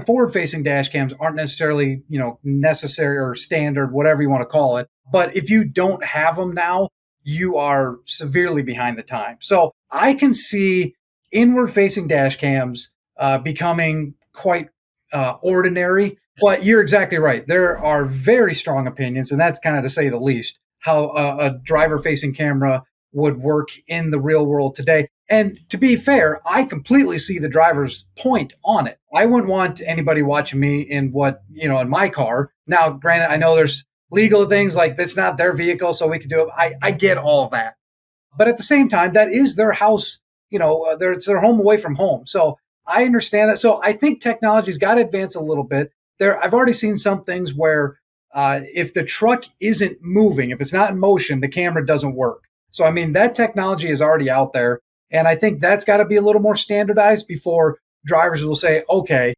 forward facing dash cams aren't necessarily, necessary or standard, whatever you want to call it. But if you don't have them now, you are severely behind the time. So I can see inward facing dash cams becoming quite ordinary. But you're exactly right. There are very strong opinions, and that's kind of to say the least, how a driver facing camera would work in the real world today. And to be fair, I completely see the driver's point on it. I wouldn't want anybody watching me in my car. Now, granted, I know there's legal things like that's not their vehicle, so we can do it. I get all of that. But at the same time, that is their house, it's their home away from home. So I understand that. So I think technology's got to advance a little bit. I've already seen some things where if the truck isn't moving, if it's not in motion, the camera doesn't work. So, I mean, that technology is already out there. And I think that's got to be a little more standardized before drivers will say, okay,